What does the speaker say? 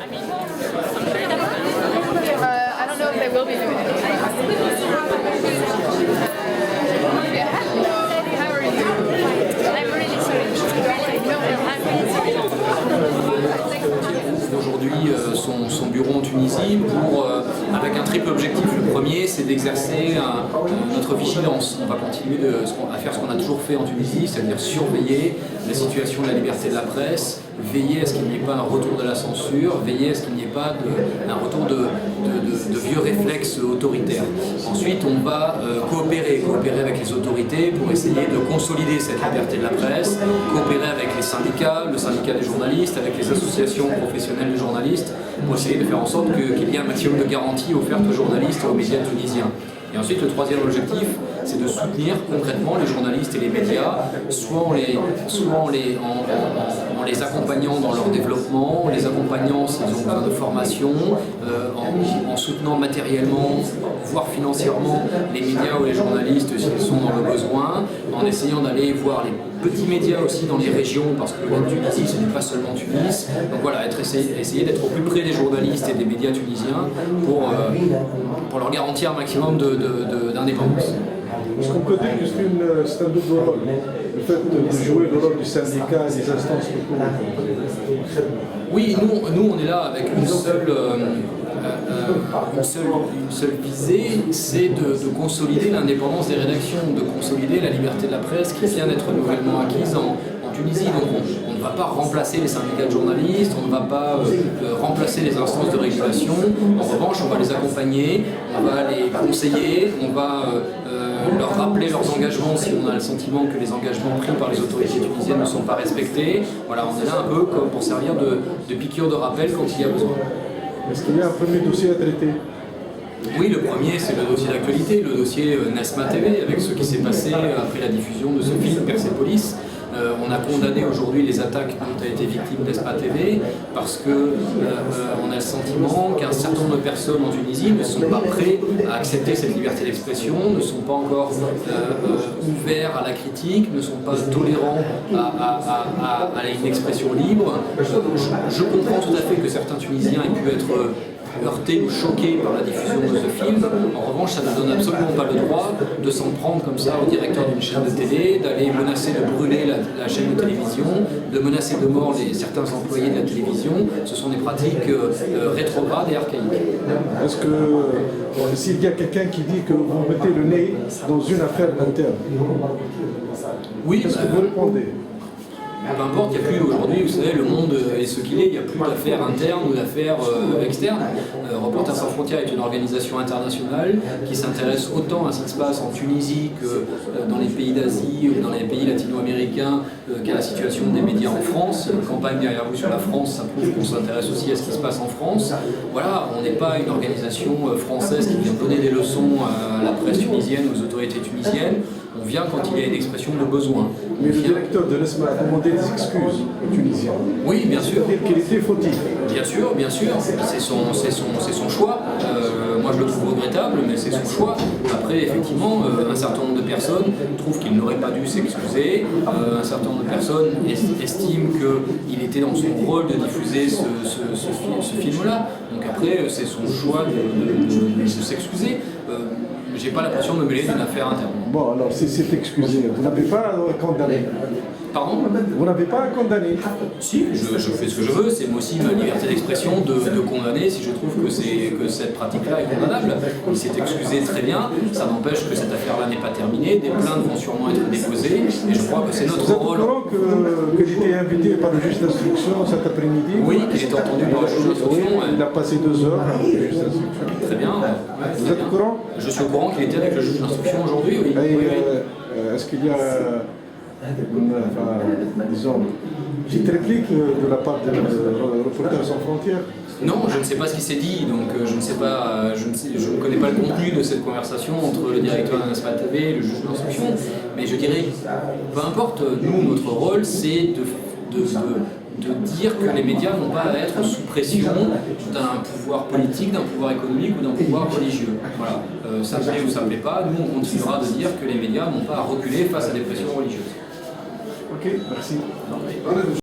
I don't know if they will be doing it. How are you? I'm really sorry. No, I'm really sorry. Aujourd'hui son bureau en Tunisie avec un triple objectif. Le premier, c'est d'exercer notre vigilance. On va continuer à faire ce qu'on a toujours fait en Tunisie, c'est-à-dire surveiller la situation de la liberté de la presse, veiller à ce qu'il n'y ait pas un retour de la censure, veiller à ce qu'il n'y ait pas un retour de vieux réflexes autoritaires. Ensuite, on va coopérer avec les autorités pour essayer de consolider cette liberté de la presse, coopérer avec les syndicats, le syndicat des journalistes, avec les associations professionnelles de journalistes, pour essayer de faire en sorte qu'il y ait un maximum de garanties offertes aux journalistes et aux médias tunisiens. Et ensuite, le troisième objectif, c'est de soutenir concrètement les journalistes et les médias, soit en les accompagnant dans leur développement, en les accompagnant s'ils ont besoin de formation, en soutenant matériellement, voire financièrement, les médias ou les journalistes s'ils sont dans le besoin, en essayant d'aller voir les petits médias aussi dans les régions, parce que la Tunisie, ce n'est pas seulement Tunis. Donc voilà, essayer d'être au plus près des journalistes et des médias tunisiens pour leur garantir un maximum d'indépendance. Parce qu'on peut dire que c'est un double rôle, le fait de jouer le rôle du syndicat et des instances locales. Oui, nous on est là avec une seule visée, c'est de consolider l'indépendance des rédactions, de consolider la liberté de la presse qui vient d'être nouvellement acquise en Tunisie. Donc on ne va pas remplacer les syndicats de journalistes, on ne va pas remplacer les instances de régulation. En revanche, on va les accompagner, on va les conseiller, on va leur rappeler leurs engagements si on a le sentiment que les engagements pris par les autorités tunisiennes ne sont pas respectés. Voilà, on est là un peu comme pour servir de piqûre de rappel quand il y a besoin. Est-ce qu'il y a un premier dossier à traiter? Oui, le premier, c'est le dossier d'actualité, le dossier Nesma TV, avec ce qui s'est passé après la diffusion de ce film Persepolis. On a condamné aujourd'hui les attaques dont a été victime Nesma TV parce qu'on a le sentiment qu'un certain nombre de personnes en Tunisie ne sont pas prêts à accepter cette liberté d'expression, ne sont pas encore ouverts à la critique, ne sont pas tolérants à une expression libre. Je comprends tout à fait que certains Tunisiens aient pu être heurtés ou choqués par la diffusion de ce film. En revanche, ça ne donne absolument pas le droit de s'en prendre comme ça au directeur d'une chaîne de télé, d'aller menacer de brûler la chaîne de télévision, de menacer de mort certains employés de la télévision. Ce sont des pratiques rétrogrades et archaïques. Est-ce que s'il y a quelqu'un qui dit que vous mettez le nez dans une affaire interne, oui, qu'est-ce que vous répondez? Peu importe, il n'y a plus aujourd'hui, vous savez, le monde est ce qu'il est, il n'y a plus d'affaires internes ou d'affaires externes. Reporters sans frontières est une organisation internationale qui s'intéresse autant à ce qui se passe en Tunisie que dans les pays d'Asie ou dans les pays latino-américains qu'à la situation des médias en France. La campagne derrière vous sur la France, ça prouve qu'on s'intéresse aussi à ce qui se passe en France. Voilà, on n'est pas une organisation française qui vient donner des leçons à la presse tunisienne ou aux autorités tunisiennes. On vient quand il y a une expression de besoin. Mais le directeur de l'ESMA a demandé des excuses aux Tunisiens. Oui, bien sûr. C'est-à-dire qu'il était fautif. Bien sûr, c'est son choix. Moi je le trouve regrettable, mais c'est son choix. Après, effectivement, un certain nombre de personnes trouvent qu'il n'aurait pas dû s'excuser. Un certain nombre de personnes estiment qu'il était dans son rôle de diffuser ce film-là. Donc après, c'est son choix de s'excuser. J'ai pas l'impression de me mêler d'une affaire interne. Bon, alors c'est excusé. Vous n'avez pas à condamner. Pardon? Vous n'avez pas à condamner. Si, je fais ce que je veux, c'est moi aussi ma liberté d'expression de condamner si je trouve que cette pratique-là est condamnable. Il s'est excusé très bien, ça n'empêche que cette affaire-là n'est pas terminée, des plaintes vont sûrement être déposées, et je crois que c'est notre rôle. Vous êtes au courant qu'il était invité par le juge d'instruction cet après-midi? Oui, qu'il était entendu par le juge d'instruction. Oui, il a passé 2 heures avec le juge d'instruction. Très bien. Vous êtes au courant? Je suis au courant qu'il était avec le juge d'instruction aujourd'hui, oui. Est-ce qu'il y a disons, une petite réplique de la part de Reporters sans frontières? Non, je ne sais pas ce qui s'est dit, donc je ne sais pas, je ne connais pas le contenu de cette conversation entre le directeur de Nesma TV et le juge d'instruction, mais je dirais, peu importe, nous, notre rôle, c'est de dire que les médias n'ont pas à être sous pression d'un pouvoir politique, d'un pouvoir économique ou d'un pouvoir religieux. Voilà, ça plaît ou ça ne plaît pas, nous on continuera de dire que les médias n'ont pas à reculer face à des pressions religieuses. Ok, merci.